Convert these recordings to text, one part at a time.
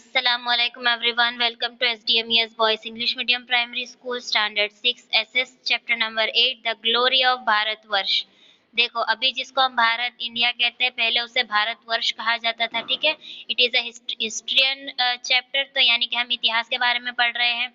Assalamualaikum everyone. Welcome to SDMES Boys English Medium Primary School Standard 6 SS Chapter number 8 The Glory of Bharatvarsh. देखो अभी जिसको हम Bharat India कहते हैं पहले उसे भारतवर्ष कहा जाता था, ठीक है। It is a historian chapter, तो यानी कि हम इतिहास के बारे में पढ़ रहे हैं।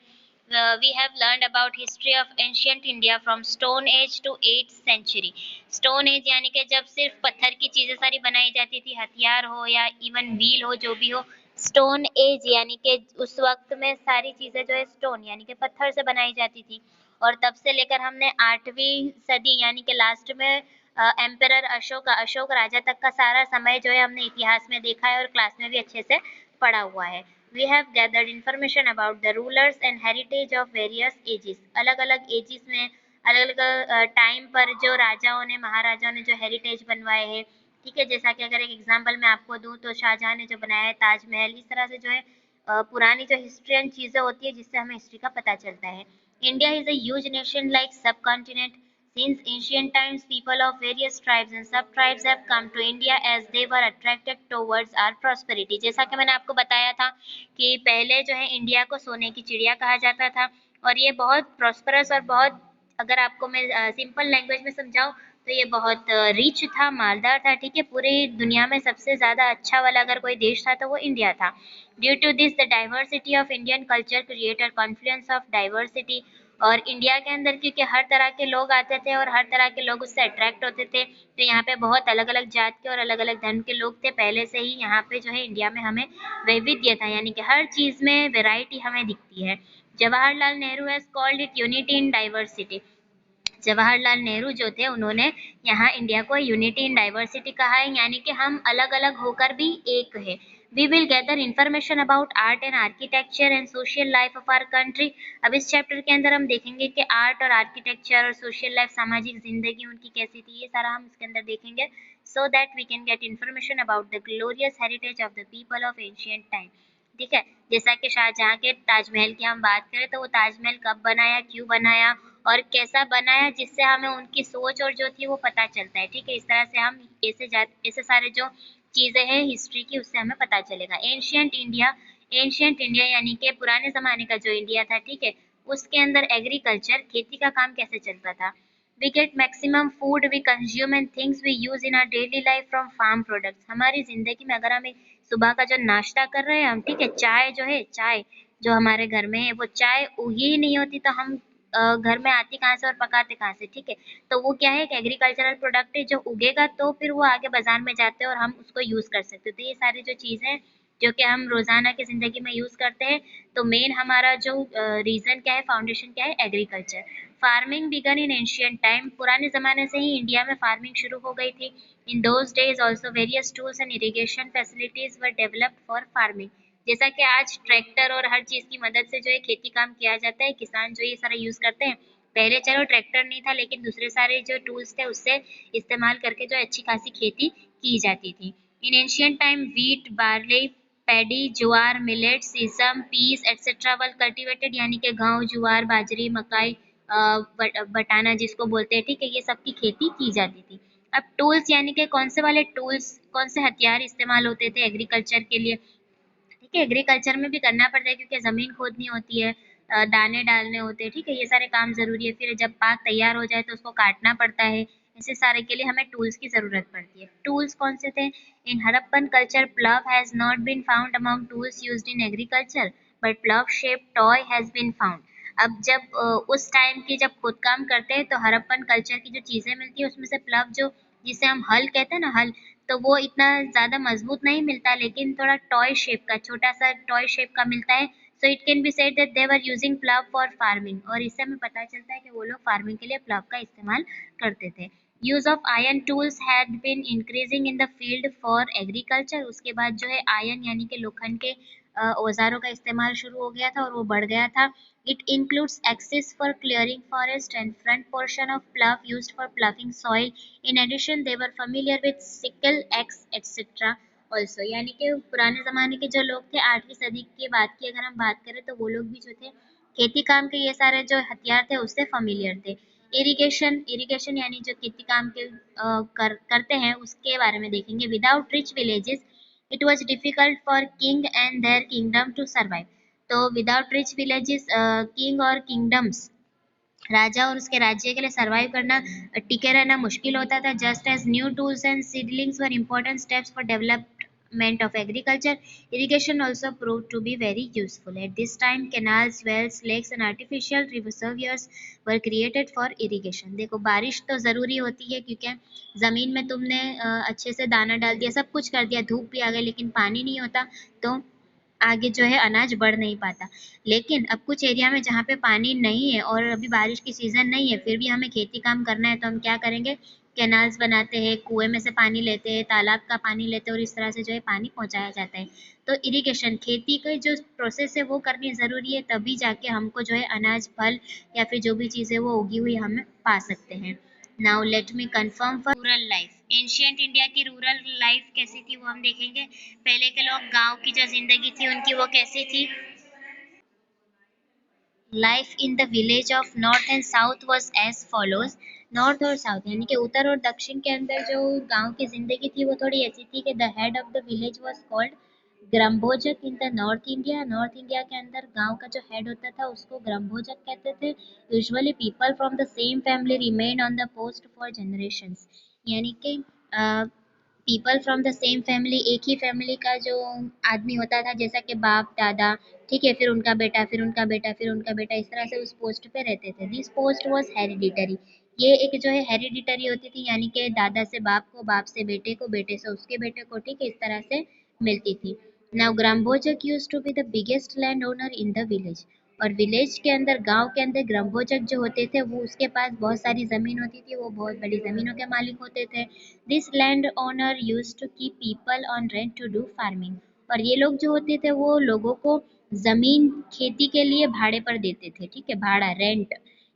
We have learned about history of ancient India from Stone Age to 8th century. Stone Age यानी कि जब सिर्फ पत्थर की चीजें सारी बनाई जाती थी, हथियार हो या इवन व्हील हो, जो भी हो। स्टोन एज यानी कि उस वक्त में सारी चीजें जो है स्टोन यानी कि पत्थर से बनाई जाती थी। और तब से लेकर हमने 8वीं सदी यानी कि लास्ट में एम्परर अशोक राजा तक का सारा समय जो है हमने इतिहास में देखा है और क्लास में भी अच्छे से पढ़ा हुआ है। We have gathered information about the rulers and heritage of various ages. अलग-अलग एजिस में अलग-अलग टाइम पर जो राजाओं ने महाराजाओं ने जो हेरिटेज बनवाए हैं, ठीक है। जैसा कि अगर एक एग्जांपल मैं आपको दूं तो शाहजहां ने जो बनाया है ताजमहल, इस तरह से जो है पुरानी जो हिस्ट्रियन चीजें होती है जिससे हमें हिस्ट्री का पता चलता है। India is a huge nation like सब continent. Since ancient times, people of various tribes and sub-tribes have come to India as they were attracted towards our prosperity. जैसा कि मैंने आपको बताया था कि पहले जो है इंडिया को सोने की चिड़िया कहा जाता था और ये बहुत प्रॉस्परस और बहुत, अगर आपको मैं सिंपल लैंग्वेज में समझाऊं तो ये बहुत रिच था, मालदार था, ठीक है। पूरी दुनिया में सबसे ज़्यादा अच्छा वाला अगर कोई देश था तो वो इंडिया था। Due to this the diversity of Indian culture created confluence of diversity. और इंडिया के अंदर क्योंकि हर तरह के लोग आते थे और हर तरह के लोग उससे अट्रैक्ट होते थे, तो यहाँ पे बहुत अलग अलग जात के और अलग अलग धर्म के लोग थे पहले से ही। यहाँ पे जो है इंडिया में हमें वैविध्य था, यानी कि हर चीज़ में वेराइटी हमें दिखती है। Jawaharlal Nehru has called it unity in diversity. Jawaharlal Nehru जो थे उन्होंने यहाँ इंडिया को यूनिटी इन डाइवर्सिटी कहा है, यानी कि हम अलग अलग होकर भी एक है। We will gather information about art and architecture and social life of our country. अब इस चैप्टर के अंदर हम देखेंगे कि आर्ट और आर्किटेक्चर और सोशल लाइफ, सामाजिक जिंदगी उनकी कैसी थी, ये सारा हम इसके अंदर देखेंगे, so that we can get information about the glorious heritage of the people of ancient time, ठीक है। जैसा कि शाहजहां के ताजमहल की हम बात करें तो वो ताजमहल कब बनाया, क्यों बनाया और कैसा बनाया, जिससे हमें उनकी सोच और जो थी वो पता चलता है, ठीक है। इस तरह से हम ऐसे सारे जो चीजें हैं हिस्ट्री की उससे हमें पता चलेगा। एंशियंट इंडिया यानी कि पुराने जमाने का जो इंडिया था, ठीक है, उसके अंदर एग्रीकल्चर, खेती का काम कैसे चलता था। We get maximum food we consume and things we use in our daily life from farm products. हमारी जिंदगी में अगर हम सुबह का जो नाश्ता कर रहे हैं हम, ठीक है, चाय जो है, चाय जो हमारे घर में है वो चाय उगी ही नहीं होती तो हम घर में आती कहाँ से और पकाते कहाँ से, ठीक है। तो वो क्या है, एक एग्रीकल्चरल प्रोडक्ट है जो उगेगा तो फिर वो आगे बाजार में जाते हैं और हम उसको यूज कर सकते हैं। तो ये सारी जो चीजें जो कि हम रोजाना की जिंदगी में यूज करते हैं, तो मेन हमारा जो रीजन क्या है, फाउंडेशन क्या है, agriculture. Farming began in ancient time. पुराने जमाने से ही इंडिया में फार्मिंग शुरू हो गई थी। In those days also various tools and irrigation facilities were developed for farming. जैसा कि आज ट्रैक्टर और हर चीज की मदद से जो है खेती काम किया जाता है, किसान जो ये सारा यूज करते हैं। पहले चलो ट्रैक्टर नहीं था लेकिन दूसरे सारे जो टूल्स थे उससे इस्तेमाल करके जो अच्छी खासी खेती की जाती थी। In ancient time wheat, barley, paddy, jowar, millet, sesame, peas etcetera were cultivated, यानी कि गेहूं, ज्वार, बाजरी, मकाई, बटाना जिसको बोलते हैं, ठीक है, ये सब की खेती की जाती थी। अब टूल्स यानी कि कौन से वाले टूल्स, कौन से हथियार इस्तेमाल होते थे एग्रीकल्चर के लिए, ठीक है। एग्रीकल्चर में भी करना पड़ता है क्योंकि ज़मीन खोदनी होती है, दाने डालने होते हैं, ठीक है, ये सारे काम ज़रूरी है। फिर जब पाक तैयार हो जाए तो उसको काटना पड़ता है। ऐसे सारे के लिए हमें टूल्स की ज़रूरत पड़ती है। टूल्स कौन से थे? In Harappan culture plough has not been found among tools used in agriculture but plough shape toy has been found. अब जब उस टाइम की जब खोदकाम करते हैं तो हड़प्पन कल्चर की जो चीज़ें मिलती है उसमें से प्लव, जो जिसे हम हल कहते हैं ना, हल, तो वो इतना ज़्यादा मजबूत नहीं मिलता लेकिन थोड़ा टॉय शेप का, छोटा सा टॉय शेप का मिलता है। So it can be said that they were using plough for farming. और इससे हमें पता चलता है कि वो लोग फार्मिंग के लिए प्लव का इस्तेमाल करते थे। Use of iron tools had been increasing in the field for agriculture. उसके बाद जो है आयरन यानी कि लोखंड के औजारों का इस्तेमाल शुरू हो गया था और वो बढ़ गया था। It includes axes for clearing forest and front portion of plough used for ploughing soil. In addition, they were familiar with sickle, axe, etc. Also, यानी कि पुराने ज़माने के जो लोग थे, 8वीं सदी की बात की अगर हम बात करें तो वो लोग भी जो थे खेती काम के ये सारे जो हथियार थे उससे familiar थे। इरिगेशन यानी जो खेती काम के करते हैं उसके बारे में देखेंगे। Without rich villages It was difficult for king and their kingdom to survive. तो without rich villages, king और kingdoms, राजा और उसके राज्य के लिए सरवाइव करना, टिके रहना मुश्किल होता था. Just as new tools and seedlings were important steps for development of agriculture, irrigation also proved to be very useful. At this time, canals, wells, lakes and artificial reservoirs were created for irrigation. देखो बारिश तो ज़रूरी होती है क्योंकि ज़मीन में तुमने अच्छे से दाना डाल दिया, सब कुछ कर दिया, धूप भी आ गई, लेकिन पानी नहीं होता तो आगे जो है अनाज बढ़ नहीं पाता. लेकिन अब कुछ एरिया में जहाँ पे पानी नहीं है और अभी बारिश की सीज़न नहीं है, फिर भी हमें खेती काम करना है, तो हम क्या करेंगे, कैनाल्स बनाते हैं, कुएं में से पानी लेते हैं, तालाब का पानी लेते हैं और इस तरह से जो है पानी पहुँचाया जाता है. तो इरिगेशन, खेती का जो प्रोसेस है वो करनी ज़रूरी है, तभी जाके हमको जो है अनाज, फल या फिर जो भी चीज़ है वो उगी हुई हम पा सकते हैं. Now let me confirm for rural life. Ancient India की रूरल लाइफ कैसी थी वो हम देखेंगे. पहले के लोग, गांव की जो जिंदगी थी उनकी, वो कैसी थी. Life in the village of north and south was as follows. North और साउथ यानी कि उत्तर और दक्षिण के अंदर जो गांव की जिंदगी थी वो थोड़ी ऐसी थी कि the head of the village was called gramabhojaka. In the North India, North India के अंदर गांव का जो हेड होता था उसको ग्रामभोजक कहते थे. Usually people from the same family remain on the post for generations, यानी कि people from the same family, एक ही फैमिली का जो आदमी होता था, जैसा कि बाप दादा, ठीक है, फिर उनका बेटा, फिर उनका बेटा, फिर उनका बेटा, इस तरह से उस पोस्ट पे रहते थे. This post was hereditary. ये एक जो है हेरिडिटरी होती थी, यानी कि दादा से बाप को, बाप से बेटे को, बेटे से उसके बेटे को, ठीक है, इस तरह से मिलती थी. Now gramabhojaka used to be the biggest land owner in the village. और विलेज के अंदर, गांव के अंदर ग्रामभोजक जो होते थे वो, उसके पास बहुत सारी ज़मीन होती थी, वो बहुत बड़ी ज़मीनों के मालिक होते थे. This land owner used to keep people on rent to do farming. और ये लोग जो होते थे वो लोगों को ज़मीन खेती के लिए भाड़े पर देते थे, ठीक है, भाड़ा, rent.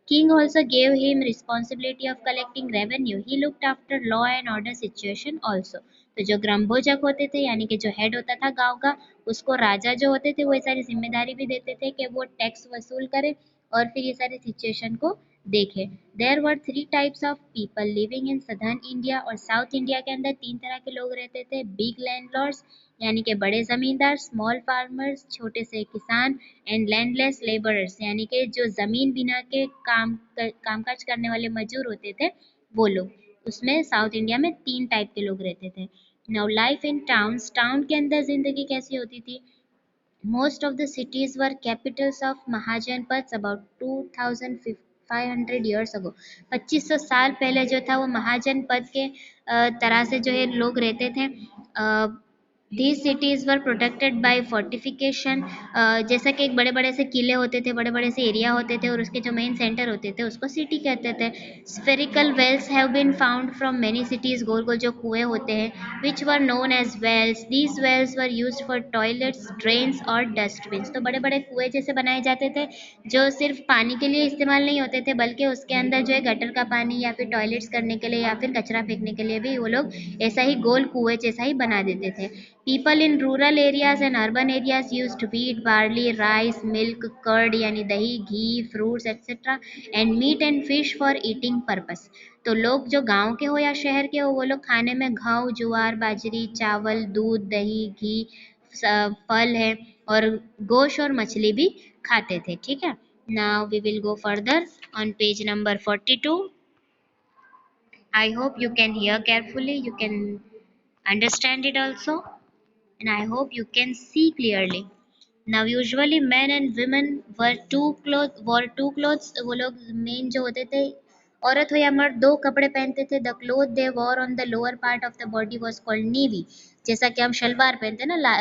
King also gave him responsibility of collecting revenue. He looked after law and order situation also. तो जो ग्रामभोजक होते थे, यानी कि जो हेड होता था गांव का, उसको राजा जो होते थे वो ये सारी जिम्मेदारी भी देते थे कि वो टैक्स वसूल करे और फिर ये सारे सिचुएशन को देखे. There were three types of people living in southern India. और साउथ इंडिया के अंदर तीन तरह के लोग रहते थे. बिग लैंडलॉर्ड्स यानी कि बड़े जमींदार, स्मॉल फार्मर्स छोटे से किसान, एंड लैंडलेस लेबरर्स यानी कि जो जमीन बिना के कामकाज करने वाले मजदूर होते थे वो लोग. उसमें साउथ इंडिया में तीन टाइप के लोग रहते थे. Now life in towns. Town के अंदर जिंदगी कैसी होती थी. Most of the cities were capitals of Mahajanpads about 2500 years ago. 2500 साल पहले जो था वो महाजनपद के तरह से जो है लोग रहते थे. These cities were protected by fortification. जैसा कि एक बड़े बड़े से किले होते थे, बड़े बड़े से एरिया होते थे और उसके जो मेन सेंटर होते थे उसको सिटी कहते थे. Spherical wells have been found from many cities. गोल गोल जो कुएं होते हैं, which were known as wells. These wells were used for toilets, drains और dustbins. तो बड़े बड़े कुएं जैसे बनाए जाते थे जो सिर्फ पानी के लिए इस्तेमाल नहीं होते थे, बल्कि उसके अंदर जो है गटर का पानी या फिर टॉयलेट्स करने के लिए या फिर कचरा फेंकने के लिए भी वो लोग ऐसा ही गोल कुएं जैसा ही बना देते थे. People in rural areas and urban areas used wheat, barley, rice, milk, curd यानी दही, घी, fruits etc. and meat and fish for eating purpose. तो लोग जो गांव के हो या शहर के हो वो लोग खाने में गेहूं, ज्वार, बाजरी, चावल, दूध, दही, घी, फल है और गोश्त और मछली भी खाते थे, ठीक है. Now we will go further on page number 42. I hope you can hear carefully, you can understand it also, and I hope you can see clearly. Now usually men and women wore two clothes. वो लोग main जो होते थे, औरत हो या मर्द, दो कपड़े पहनते थे. The cloth they wore on the lower part of the body was called nivi. जैसा कि हम शलवार पहनते हैं ना,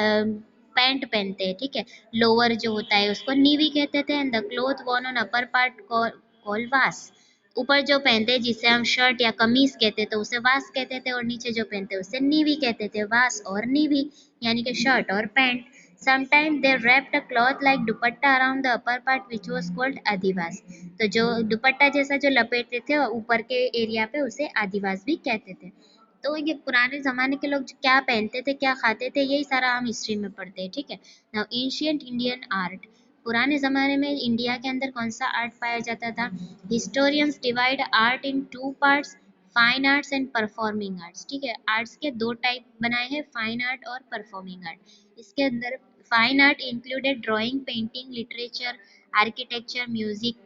पैंट पहनते हैं, ठीक है, लोअर जो होता है उसको नीवी कहते थे. And the cloth worn on upper part called vas. ऊपर जो पहनते हैं जिसे हम शर्ट या कमीज कहते थे उसे वास कहते थे, और नीचे जो पहनते हैं उसे नीवी कहते थे. वास और नीवी यानी कि शर्ट और pant. Sometimes they wrapped a cloth like dupatta around the upper part which was called आदिवास. तो जो दुपट्टा जैसा जो लपेटते थे ऊपर के एरिया पे उसे आदिवास भी कहते थे. तो ये पुराने ज़माने के लोग क्या पहनते थे, क्या खाते थे, यही सारा हम हिस्ट्री में पढ़ते हैं, ठीक है. Now ancient Indian art. पुराने ज़माने में इंडिया के अंदर कौन सा आर्ट पाया जाता था. Historians divide art in two parts. Fine arts and performing arts, ठीक है। आर्ट्स के दो टाइप बनाए हैं, फाइन आर्ट और परफॉर्मिंग आर्ट। इसके अंदर fine art included drawing, painting, literature, architecture, music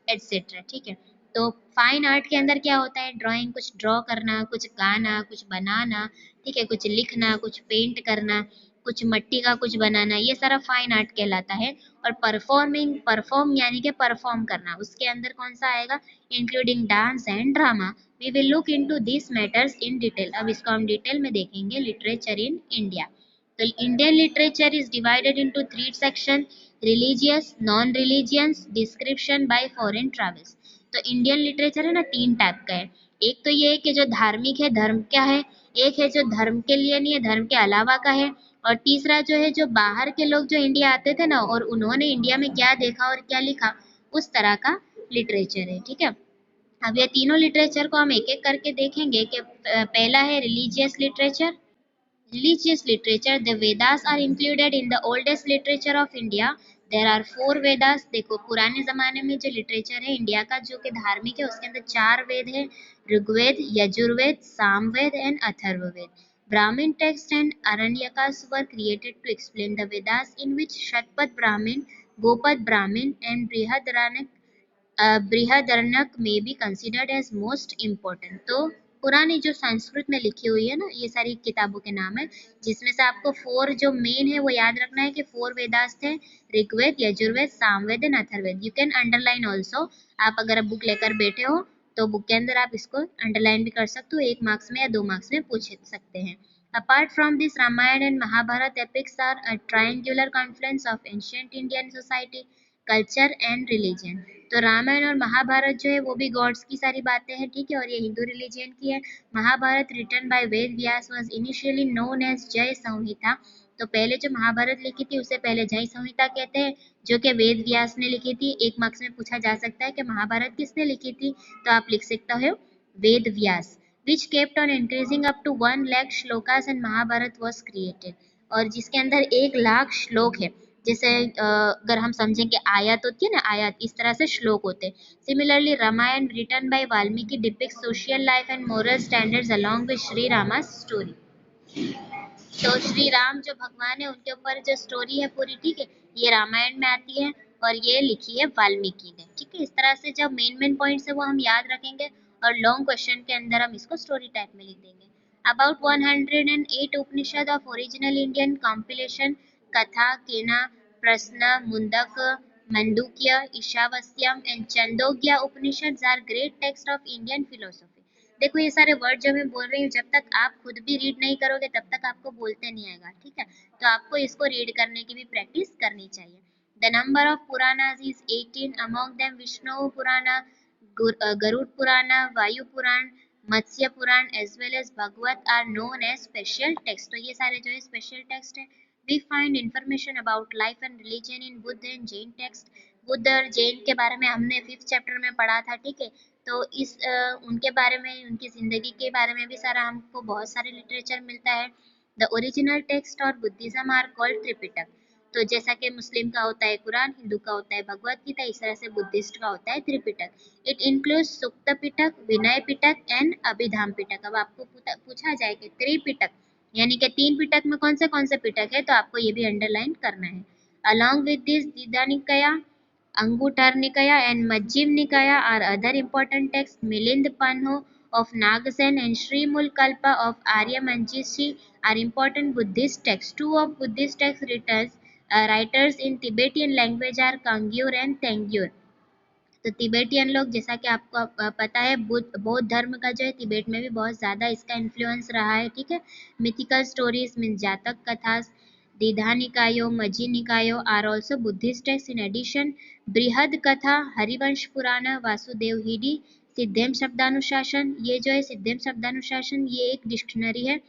etcetera, ठीक है। तो फाइन आर्ट के अंदर क्या होता है, ड्राइंग, कुछ ड्रॉ करना, कुछ गाना, कुछ बनाना, ठीक है, कुछ लिखना, कुछ पेंट करना, कुछ मिट्टी का कुछ बनाना, ये सारा फाइन आर्ट कहलाता है। और परफॉर्म यानी कि परफॉर्म करना, उसके अंदर कौन सा आएगा, including dance and drama. We will look into this matters in detail. अब इसको हम डिटेल में देखेंगे, लिटरेचर इन इंडिया। तो Indian literature is divided into three section, religious, non religious, description by foreign travels. तो इंडियन लिटरेचर है ना, तीन टाइप का है। एक तो ये है कि जो धार्मिक है, धर्म क्या है, एक है जो धर्म के लिए नहीं है, धर्म के अलावा का है, और तीसरा जो है जो बाहर के लोग जो इंडिया आते थे ना, और उन्होंने इंडिया में क्या देखा और क्या लिखा, उस तरह का लिटरेचर है, ठीक है। अब ये तीनों लिटरेचर को हम एक एक करके देखेंगे कि पहला है religious literature. Religious literature, the Vedas are included in the oldest literature of India. There are four Vedas। देखो पुराने जमाने में जो लिटरेचर है इंडिया का जो कि धार्मिक है, उसके अंदर चार वेद है, Rigveda, Yajurveda, Samaveda and Atharvaveda. Brahmin texts and Aranyakas were created to explain the Vedas, in which Shatpat Brahmin, Gopad Brahmin and Brihadaranyaka में be considered as most important. तो पुरानी जो संस्कृत में लिखी हुई है ना, ये सारी किताबों के नाम है, जिसमें से आपको फोर जो मेन है वो याद रखना है कि फोर वेदास थे, Rigveda, Yajurveda, Samaveda and Atharvaveda. You can underline also. आप अगर बुक लेकर बैठे हो तो बुक के अंदर आप इसको अंडरलाइन भी कर सकते हो, 1 मार्क्स में या 2 मार्क्स में पूछ सकते हैं। Apart from this, Ramayana and Mahabharata epics are a triangular confluence of ancient Indian society, culture and religion. तो रामायण और महाभारत जो है वो भी गॉड्स की सारी बातें हैं, ठीक है, और ये हिंदू रिलीजन की है। Mahabharata written by Ved Vyas was initially known as Jaya Samhita. तो पहले जो महाभारत लिखी थी उसे पहले जय संहिता कहते हैं, जो कि वेद व्यास ने लिखी थी। 1 मार्क्स में पूछा जा सकता है कि महाभारत किसने लिखी थी, तो आप लिख सकते हो Ved Vyas. Which kept on increasing up to 1 lakh shlokas and Mahabharata was created. और जिसके अंदर 1 लाख श्लोक है। जैसे अगर हम समझें कि आयत होती है ना, आयत, इस तरह से श्लोक होते हैं। Similarly Ramayana written by Valmiki depicts social life and moral standards along with Shri Rama story. तो श्री राम जो भगवान है उनके ऊपर जो स्टोरी है पूरी, ठीक है, ये रामायण में आती है और ये लिखी है वाल्मीकि ने, ठीक है। इस तरह से जब मेन पॉइंट्स है वो हम याद रखेंगे और लॉन्ग क्वेश्चन के अंदर हम इसको स्टोरी टाइप में लिख देंगे। About 108 Upanishad of original Indian compilation, Katha, Kena, Prasna, Mundak, Mandukya, Ishavasya and Chandogya Upanishads are great texts of Indian philosophy। देखो ये सारे वर्ड जो मैं बोल रही हूँ, जब तक आप खुद भी रीड नहीं करोगे तब तक आपको बोलते नहीं आएगा, ठीक है। तो आपको इसको रीड करने की भी प्रैक्टिस करनी चाहिए। The number of Puranas is 18, among them Vishnu Purana, Garud Purana, Vayu Puran, Matsya Purana as well as Bhagavat are known as special text. तो ये सारे जो है स्पेशल टेक्स्ट है। We find information about life and religion in Buddh and Jain text. Buddh और जैन के बारे में हमने 5th चैप्टर में पढ़ा था, ठीक है। तो इस उनके बारे में, उनकी जिंदगी के बारे में भी सारा हमको बहुत सारे लिटरेचर मिलता है। द ओरिजिनल टेक्स्ट और बुद्धिज्म आर कॉल्ड त्रिपिटक। तो जैसा कि मुस्लिम का होता है कुरान, हिंदू का होता है भगवत गीता, इस तरह से बुद्धिस्ट का होता है Tripitaka. It includes Sutta Pitaka, Vinaya Pitaka and Abhidhamma Pitaka. अब आपको पूछा जाए कि त्रिपिटक यानी कि 3 पिटक में कौन से पिटक है, तो आपको ये भी अंडरलाइन करना है। Along with this दीदानिकया, अंगुटर निकाया and Majjhima निकाया are other important texts। Milind पन्हो of Nagasen and Sri Mulkalpa of Arya Manjishi are important Buddhist texts। Two of Buddhist text writers in Tibetan language are Kangyur and Tengyur। तो Tibetan लोग, जैसा कि आपको पता है, बौद्ध धर्म का जो है तिबेट में भी बहुत ज़्यादा इसका इन्फ्लुएंस रहा है, ठीक है। मिथिकल स्टोरीज मीन जातक kathas, Digha Nikaya, Majjhima Nikaya are also Buddhist text. In addition Brihatkatha, Harivansh पुराण, वासुदेव हिडी, सिद्धेम शब्दानुशासन। ये जो है सिद्धेम शब्दानुशासन ये एक डिक्शनरी है।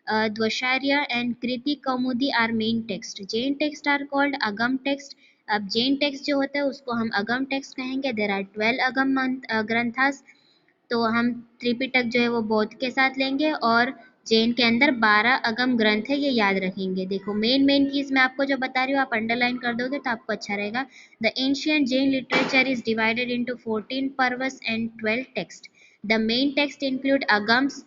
Dvyashraya and Kriti Kaumudi are main text. Jain text are called Agam text. अब जैन टेक्स्ट जो होता है उसको हम अगम टेक्स्ट कहेंगे। देर आर 12 अगम ग्रंथास। तो हम त्रिपिटक जो है वो बौद्ध के साथ लेंगे और जैन के अंदर 12 अगम ग्रंथ है, ये याद रखेंगे। देखो मेन चीज मैं आपको जो बता रही हूँ आप अंडरलाइन कर दोगे तो आपको अच्छा रहेगा। The ancient Jain literature is divided into 14 Parvas and 12 text. The main text include Agams,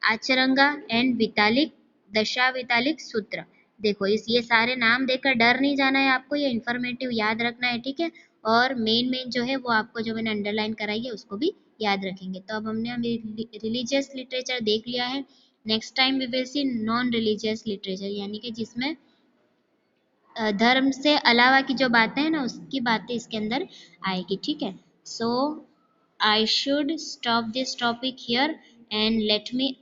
Acharanga and वितालिक, दशावितालिक सूत्र। देखो इस ये सारे नाम देकर डर नहीं जाना है आपको, ये इंफॉर्मेटिव याद रखना है, ठीक है। और मेन मेन जो है वो आपको जो मैंने अंडरलाइन कराई है उसको भी याद रखेंगे। तो अब हमने रिलीजियस लिटरेचर देख लिया है। Next time we will see non religious literature, यानी कि जिसमें धर्म से अलावा की जो बातें हैं ना उसकी बातें इसके अंदर आएगी, ठीक है। So I should stop this topic here and let me